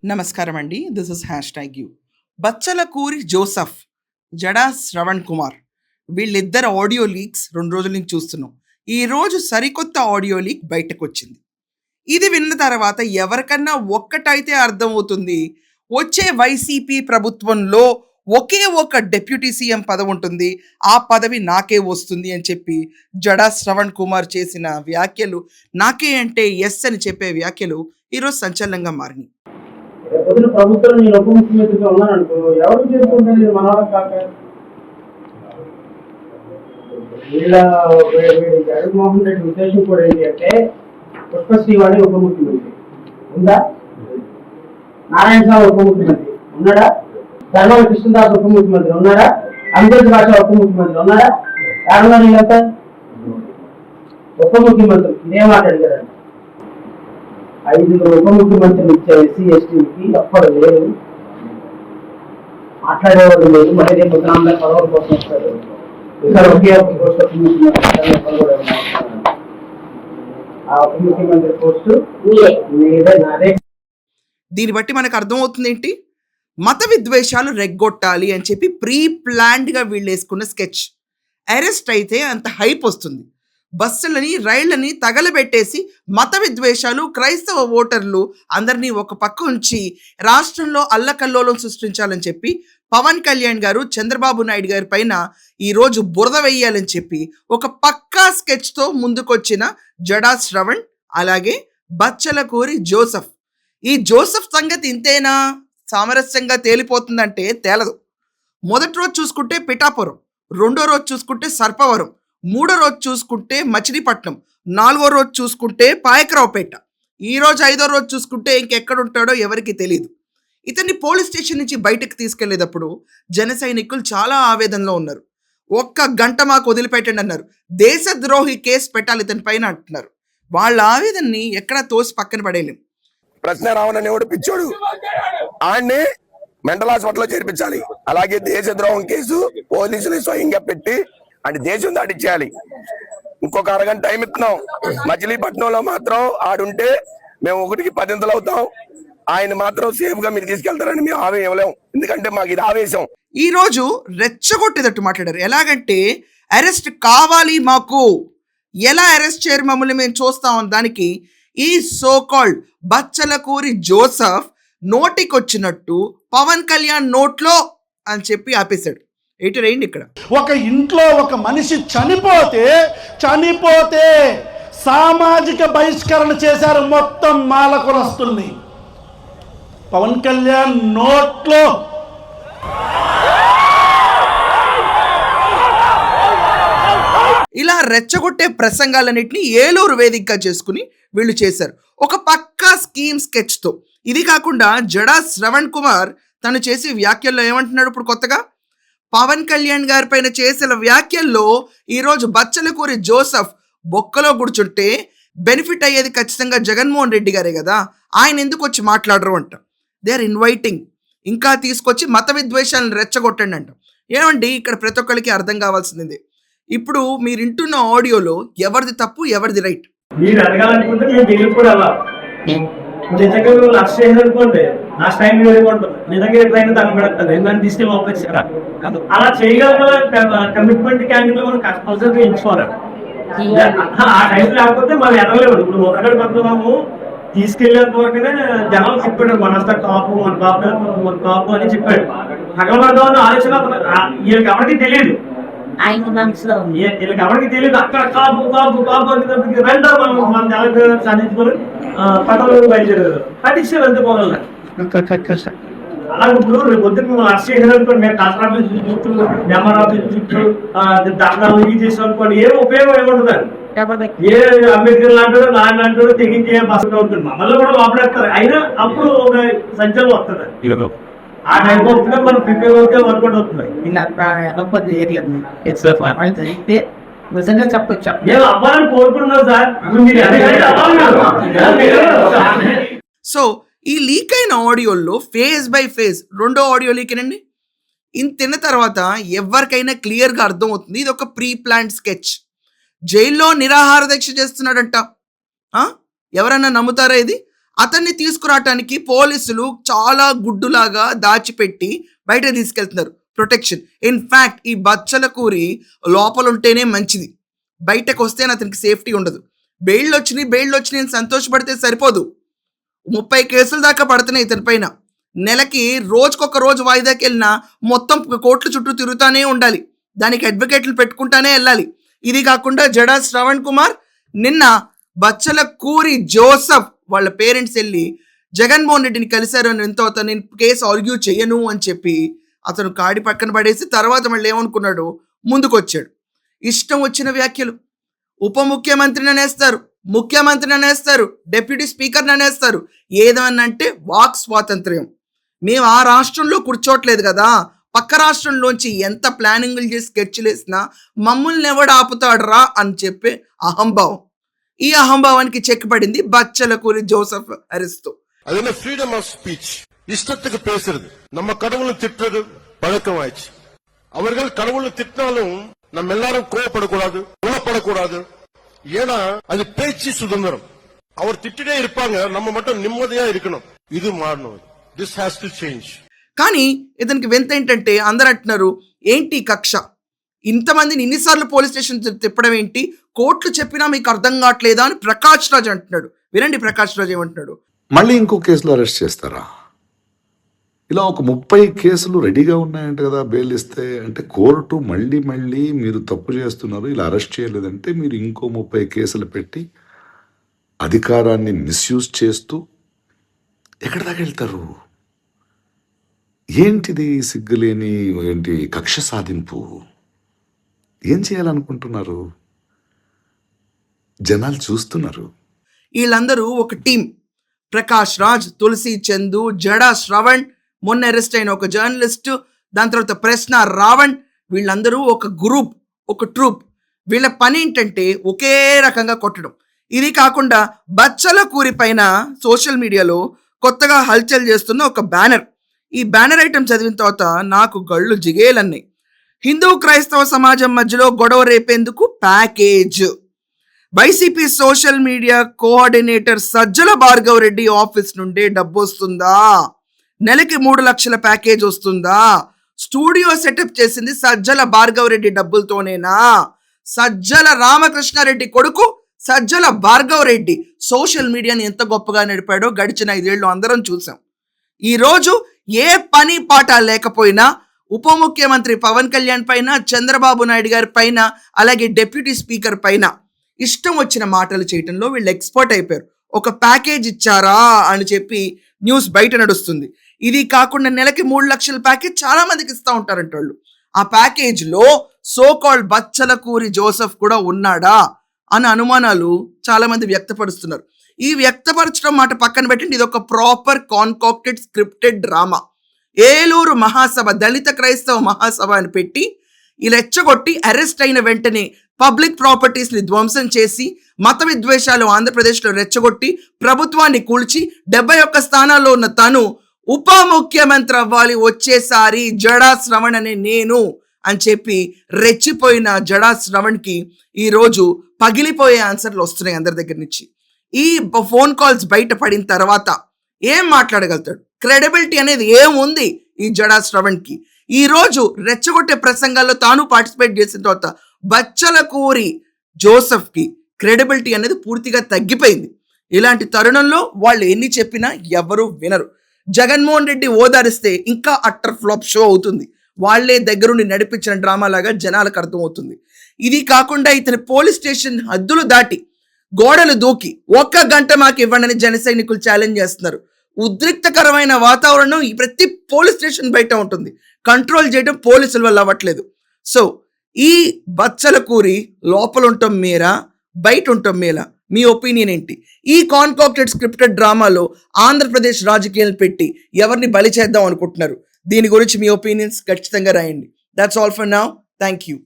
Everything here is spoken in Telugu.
నమస్కారం అండి. This is hashtag U. Bachchalakuri Joseph, Jada Shravan Kumar వీళ్ళిద్దరు ఆడియో లీక్స్ 2 రోజుల నుంచి చూస్తున్నాం. ఈరోజు సరికొత్త ఆడియో లీక్ బయటకొచ్చింది. ఇది విన్న తర్వాత ఎవరికన్నా ఒక్కటైతే అర్థమవుతుంది. వచ్చే వైసీపీ ప్రభుత్వంలో ఒకే ఒక డిప్యూటీ సీఎం పదవి ఉంటుంది. ఆ పదవి నాకే వస్తుంది అని చెప్పి జడా శ్రవణ్ కుమార్ చేసిన వ్యాఖ్యలు, నాకే అంటే యెస్ అని చెప్పే వ్యాఖ్యలు ఈరోజు సంచలనంగా మారినాయి. రేపొద్దున ప్రభుత్వం నేను ఉప ముఖ్యమంత్రిగా ఉన్నాను అనుకో, ఎవరు చేసుకుంటాను నేను మనవాళ్ళ కాక వీళ్ళ జగన్మోహన్ రెడ్డి ఉద్దేశం కూడా ఏంటి అంటే పుష్పశ్రీ వాడే ఉప ముఖ్యమంత్రి ఉందా? నారాయణ స్వామి ఉప ముఖ్యమంత్రి ఉన్నాడా? ధర్మాల కృష్ణదాస్ ఉప ముఖ్యమంత్రి ఉన్నాడా? అంబేద్కర్ భాష ఉప ముఖ్యమంత్రి ఉన్నాడా? ఎవరున్నారు వీళ్ళంతా ఉప ముఖ్యమంత్రి? ఇదే మాట్లాడు 5 ఉప ముఖ్యమంత్రులు ఇచ్చే ఎస్సీ ఎస్టీకి ఎప్పుడు లేదు, మాట్లాడేవాడు లేదు. మళ్ళీ రేపు అందరూ పదవుల కోసం వస్తారు. ఇక్కడ ఒకే ఒక పోస్ట్ ఉప ముఖ్యమంత్రి, ఆ ఉప ముఖ్యమంత్రి పోస్టు మీదే నాదే. దీన్ని బట్టి మనకు అర్థమవుతుంది ఏంటి, మత విద్వేషాలు రెగ్గొట్టాలి అని చెప్పి ప్రీ ప్లాన్డ్గా వీళ్ళు వేసుకున్న స్కెచ్. అరెస్ట్ అయితే అంత హైప్ వస్తుంది, బస్సులని రైళ్లని తగలబెట్టేసి మత విద్వేషాలు, క్రైస్తవ ఓటర్లు అందరినీ ఒక పక్క ఉంచి రాష్ట్రంలో అల్లకల్లోలం సృష్టించాలని చెప్పి పవన్ కళ్యాణ్ గారు చంద్రబాబు నాయుడు గారి పైన ఈరోజు బురద వేయాలని చెప్పి ఒక పక్కా స్కెచ్తో ముందుకొచ్చిన జడా శ్రవణ్, అలాగే బచ్చలకూరి జోసెఫ్. ఈ జోసెఫ్ సంగతి ఇంతేనా సామరస్యంగా తేలిపోతుందంటే తేలదు. మొదటి రోజు చూసుకుంటే పిఠాపురం, రెండో రోజు చూసుకుంటే సర్పవరం, మూడో రోజు చూసుకుంటే మచిలీపట్నం, నాలుగో రోజు చూసుకుంటే పాయకరావుపేట, ఈ రోజు 5వ రోజు చూసుకుంటే ఇంకెక్కడుంటాడో ఎవరికి తెలియదు. ఇతన్ని పోలీస్ స్టేషన్ నుంచి బయటకు తీసుకెళ్లేటప్పుడు జన సైనికులు చాలా ఆవేదనలో ఉన్నారు. 1 గంట మాకు వదిలిపెట్టండి అన్నారు. దేశద్రోహి కేసు పెట్టాలి ఇతని పైన అంటున్నారు. వాళ్ళ ఆవేదనని ఎక్కడా తోసి పక్కన పడేయలేం. ప్రశ్న రావణనేవాడు పిచ్చోడు, ఆయన్ని మెంటల్ హాస్పిటల్లో చేర్పించాలి. అలాగే దేశద్రోహం కేసు పోలీసులు స్వయంగా పెట్టి అంటే దేశం దాటించేయాలి. ఇంకొక అరగంట టైం ఇస్తున్నాం. మచిలీపట్నంలో మాత్రం ఆడుంటే మేము 1కి 10 అవుతాం. ఆయన మాత్రం సేఫ్ గా మీరు తీసుకెళ్తారని మేము హామీ ఇవ్వలేము, ఎందుకంటే మాకు ఇది ఆవేశం. ఈ రోజు రెచ్చగొట్టేటట్టు మాట్లాడారు. ఎలాగంటే అరెస్ట్ కావాలి మాకు, ఎలా అరెస్ట్ చేయరు మమ్మల్ని మేము చూస్తామని దానికి ఈ సోకాల్డ్ బచ్చలకూరి జోసెఫ్ నోటికొచ్చినట్టు పవన్ కళ్యాణ్ నోట్లో అని చెప్పి ఆపేశాడు. ఏంటి రేండి ఇక్కడ ఒక ఇంట్లో ఒక మనిషి చనిపోతే సామాజిక బహిష్కరణ చేశారు మొత్తం మాల కులస్తుల్ని. పవన్ కళ్యాణ్ నోట్లో ఇలా రెచ్చగొట్టే ప్రసంగాలన్నింటినీ ఏలూరు వేదికగా చేసుకుని వీళ్ళు చేశారు ఒక పక్కా స్కీమ్ స్కెచ్తో. ఇది కాకుండా జడా శ్రవణ్ కుమార్ తను చేసే వ్యాఖ్యల్లో ఏమంటున్నాడు ఇప్పుడు కొత్తగా, పవన్ కళ్యాణ్ గారి పైన చేసిన వ్యాఖ్యల్లో ఈరోజు బచ్చలకూరి జోసెఫ్ బొక్కలో కూర్చుంటే బెనిఫిట్ అయ్యేది ఖచ్చితంగా జగన్మోహన్ రెడ్డి గారే కదా, ఆయన ఎందుకు వచ్చి మాట్లాడరు అంట. దే ఆర్ ఇన్వైటింగ్, ఇంకా తీసుకొచ్చి మత విద్వేషాలను రెచ్చగొట్టండి అంట. ఏమండి ఇక్కడ ప్రతి ఒక్కరికి అర్థం కావాల్సింది, ఇప్పుడు మీరు వింటున్న ఆడియోలో ఎవరిది తప్పు ఎవరిది రైట్. మీరు అడగాలనుకుంటే మేము ఢిల్లీకి కూడా వెళ్ళాలి. నిజంగా లక్ష అనుకోండి, నా టైం నిజంగా ట్రైన్ తగ్గబెడతాను ఏంటంటే తీసుకెళ్ళి పంపించారా. అలా చేయగల కమిట్మెంట్ క్యాండిడేట్ మనం కంపల్సరీ ఎంచుకోవాలి. ఆ టైం లేకపోతే మనం ఎదగలేము. ఇప్పుడు ఒకటి పడుతున్నాము తీసుకెళ్ళేంత వరకునే జనాలు చెప్పాడు మన టాపు మన టాపు అని చెప్పాడు. తగలబడదామని ఆలోచన వీళ్ళకి ఎవరికి తెలియదు, వీళ్ళకి ఎవరికి తెలియదు. అక్కడ కాపు కాపు కాపు అని రెండో మన నెల సాధించుకొని పదవులు బయలుదేరారు. పట్టించారు అంతే పోగల. అలాగే ఇప్పుడు రేపు పొద్దున్న అర్షేనుకోండి, మేము కలెక్టర్ ఆఫీస్ చుట్టూ ఎంఆర్ ఆఫీస్ చుట్టూ ధర్నాలు ఇవి చేసాం అనుకోండి, ఏం ఉపయోగం ఏముంటుంది. ఏ అంబేద్కర్ లాంటాడు నాయన అంటాడు తెగించే బస్సు అవుతుంది, మమ్మల్ని కూడా లోపడేస్తారు. అయినా అప్పుడు ఒక సంచలనం వస్తుంది. ఆ టైం వస్తుంది మనం ప్రిపేర్ అవుతే వర్కౌట్ అవుతుంది. నిజంగా చెప్పొచ్చు నేను అవ్వాలని కోరుకుంటున్నాను సార్. సో ఈ లీక్ అయిన ఆడియోల్లో ఫేజ్ బై ఫేజ్ రెండో ఆడియో లీక్ అండి. ఇంత తిన్న తర్వాత ఎవరికైనా క్లియర్గా అర్థమవుతుంది ఇది ఒక ప్రీ ప్లాన్డ్ స్కెచ్. జైల్లో నిరాహార దీక్ష చేస్తున్నాడంట, ఎవరన్నా నమ్ముతారా ఇది? అతన్ని తీసుకురావటానికి పోలీసులు చాలా గుడ్డులాగా దాచిపెట్టి బయట తీసుకెళ్తున్నారు, ప్రొటెక్షన్. ఇన్ఫాక్ట్ ఈ బచ్చలకూరి లోపల ఉంటేనే మంచిది, బయటకు వస్తే అతనికి సేఫ్టీ ఉండదు. బెయిల్ వచ్చినాయి అని సంతోషపడితే సరిపోదు, 30 కేసుల దాకా పడుతున్నాయి ఇతని పైన. నెలకి రోజుకొక రోజు వాయిదాకి వెళ్ళినా మొత్తం కోర్టుల చుట్టూ తిరుగుతానే ఉండాలి, దానికి అడ్వకేట్లు పెట్టుకుంటానే వెళ్ళాలి. ఇది కాకుండా జడా శ్రవణ్ కుమార్ నిన్న బచ్చలకూరి జోసఫ్ వాళ్ళ పేరెంట్స్ వెళ్ళి జగన్మోహన్ రెడ్డిని కలిశారు అని ఎంతో, నేను కేసు ఆర్గ్యూ చేయను అని చెప్పి అతను కాడి పక్కన పడేసి తర్వాత మళ్ళీ ఏమనుకున్నాడు, ముందుకు వచ్చాడు. ఇష్టం వచ్చిన వ్యాఖ్యలు, ఉప ముఖ్యమంత్రిని అనేస్తారు, ముఖ్యమంత్రిని అనేస్తారు, డిప్యూటీ స్పీకర్ని అనేస్తారు. ఏదనంటే వాక్ స్వాతంత్ర్యం. మేము ఆ రాష్ట్రంలో కూర్చోట్లేదు కదా, పక్క రాష్ట్రంలోంచి ఎంత ప్లానింగ్లు చేసి స్కెచ్లు వేసినా మమ్మల్ని ఎవడు ఆపుతాడరా అని చెప్పే అహంభావం. ఈ అహంభావానికి చెక్ పడింది బచ్చలకూరి జోసఫ్ అరెస్ట్. அது என்ன ஃப்ரீடம் ஆஃப் ஸ்பீச், இஷ்டத்துக்கு பேசுறது. நம்ம கடவுளை திட்டுறது பழக்கமாயிடுச்சு. அவர்கள் கடவுளை திட்டினாலும் நம்ம எல்லாரும் கோவப்படக்கூடாது, உணப்படக்கூடாது. ஏன்னா அது பேச்சு சுதந்திரம். அவர் திட்டிட்டே இருப்பாங்க, நம்ம மட்டும் நிம்மதியா இருக்கணும். இது மாறணும். This has to change. కానీ ఇతనికి వింత ఏంటంటే అందరూ అంటున్నారు, ఏంటి కక్ష, ఇంతమందిని ఇన్నిసార్లు పోలీస్ స్టేషన్ తిప్పడం ఏంటి, కోర్టులు చెప్పినా మీకు అర్థం కావట్లేదా అని ప్రకాష్ రాజ్ అంటున్నాడు. వినండి ప్రకాష్ రాజ్ ఏమంటున్నాడు. మళ్ళీ ఇంకో కేసులో అరెస్ట్ చేస్తారా? ఇలా ఒక 30 కేసులు రెడీగా ఉన్నాయంట కదా బెయిల్ ఇస్తే. అంటే కోర్టు మళ్ళీ మీరు తప్పు చేస్తున్నారు, ఇలా అరెస్ట్ చేయలేదంటే మీరు ఇంకో 30 కేసులు పెట్టి అధికారాన్ని మిస్యూజ్ చేస్తూ ఎక్కడి దాకా వెళ్తారు? ఏంటిది సిగ్గులేని ఏంటి కక్ష సాధింపు? ఏం చేయాలనుకుంటున్నారు? జనాలు చూస్తున్నారు. వీళ్ళందరూ ఒక టీం, ప్రకాష్ రాజ్, తులసి చందు, జడా శ్రవణ్, మొన్న అరెస్ట్ అయిన ఒక జర్నలిస్టు, దాని తర్వాత ప్రశ్న రావణ్, వీళ్ళందరూ ఒక గ్రూప్, ఒక ట్రూప్. వీళ్ళ పని ఏంటంటే ఒకే రకంగా కొట్టడం. ఇది కాకుండా బచ్చలకూరి పైన సోషల్ మీడియాలో కొత్తగా హల్చల్ చేస్తున్న ఒక బ్యానర్. ఈ బ్యానర్ ఐటమ్ చదివిన తర్వాత నాకు గళ్ళు జిగేలన్నాయి. హిందూ క్రైస్తవ సమాజం మధ్యలో గొడవ రేపేందుకు package. YCP social media coordinator Sajjala Bhargav Reddy office నుండి డబ్బు వస్తుందా? నెలకి 3 లక్షల ప్యాకేజ్ వస్తుందా? స్టూడియో సెటప్ చేసింది సజ్జల భార్గవ్ రెడ్డి డబ్బులతోనేనా? సజ్జల రామకృష్ణారెడ్డి కొడుకు సజ్జల భార్గవ్ రెడ్డి సోషల్ మీడియాని ఎంత గొప్పగా నడిపాడో గడిచిన 5 ఏళ్ళు అందరం చూసాం. ఈరోజు ఏ పని పాట లేకపోయినా ఉప ముఖ్యమంత్రి పవన్ కళ్యాణ్ పైన, చంద్రబాబు నాయుడు గారి పైన, అలాగే డిప్యూటీ స్పీకర్ పైన ఇష్టం వచ్చిన మాటలు చేయటంలో వీళ్ళు ఎక్స్పర్ట్ అయిపోయారు. ఒక ప్యాకేజ్ ఇచ్చారా అని చెప్పి న్యూస్ బయట నడుస్తుంది. ఇది కాకుండా నెలకి 3 లక్షల ప్యాకేజ్ చాలా మందికి ఇస్తూ ఉంటారంట వాళ్ళు. ఆ ప్యాకేజ్లో సోకాల్డ్ బచ్చలకూరి జోసఫ్ కూడా ఉన్నాడా అన్న అనుమానాలు చాలా మంది వ్యక్తపరుస్తున్నారు. ఈ వ్యక్తపరచడం మాట పక్కన పెట్టండి, ఇది ఒక ప్రాపర్ కాన్కాక్టెడ్ స్క్రిప్టెడ్ డ్రామా. ఏలూరు మహాసభ, దళిత క్రైస్తవ మహాసభ అని పెట్టి ఇలా రెచ్చగొట్టి అరెస్ట్ అయిన వెంటనే పబ్లిక్ ప్రాపర్టీస్ని ధ్వంసం చేసి మత విద్వేషాలు ఆంధ్రప్రదేశ్లో రెచ్చగొట్టి ప్రభుత్వాన్ని కూల్చి 71 స్థానాల్లో ఉన్న తను ఉప ముఖ్యమంత్రి అవ్వాలి వచ్చేసారి జడా శ్రవణ్ అనే నేను అని చెప్పి రెచ్చిపోయిన జడా శ్రవణ్కి ఈరోజు పగిలిపోయే ఆన్సర్లు వస్తున్నాయి అందరి దగ్గర నుంచి. ఈ ఫోన్ కాల్స్ బయట పడిన తర్వాత ఏం మాట్లాడగలుగుతాడు? క్రెడిబిలిటీ అనేది ఏముంది ఈ జడా శ్రవణ్కి? ఈరోజు రెచ్చగొట్టే ప్రసంగాల్లో తాను పార్టిసిపేట్ చేసిన తర్వాత బచ్చలకూరి జోసఫ్కి క్రెడిబిలిటీ అనేది పూర్తిగా తగ్గిపోయింది. ఇలాంటి తరుణంలో వాళ్ళు ఎన్ని చెప్పినా ఎవరు వినరు. జగన్మోహన్ రెడ్డి ఓదారిస్తే ఇంకా అట్టర్ ఫ్లాప్ షో అవుతుంది. వాళ్లే దగ్గరుండి నడిపించిన డ్రామా లాగా జనాలకు అర్థమవుతుంది. ఇది కాకుండా ఇతని పోలీస్ స్టేషన్ హద్దులు దాటి గోడలు దూకి 1 గంట మాకు ఇవ్వండి జన సైనికులు ఛాలెంజ్ చేస్తున్నారు. ఉద్రిక్తకరమైన వాతావరణం ఈ ప్రతి పోలీస్ స్టేషన్ బయట ఉంటుంది. కంట్రోల్ చేయడం పోలీసుల వల్ల అవ్వట్లేదు. సో ఈ బచ్చలకూరి లోపల ఉండటం మేరా, బయట ఉండటం మేలా? మీ ఒపీనియన్ ఏంటి? ఈ కాన్కాక్టెడ్ స్క్రిప్టెడ్ డ్రామాలో ఆంధ్రప్రదేశ్ రాజకీయాలు పెట్టి ఎవరిని బలి చేద్దాం అనుకుంటున్నారు? దీని గురించి మీ ఒపీనియన్స్ ఖచ్చితంగా రాయండి. That's all for now. Thank you.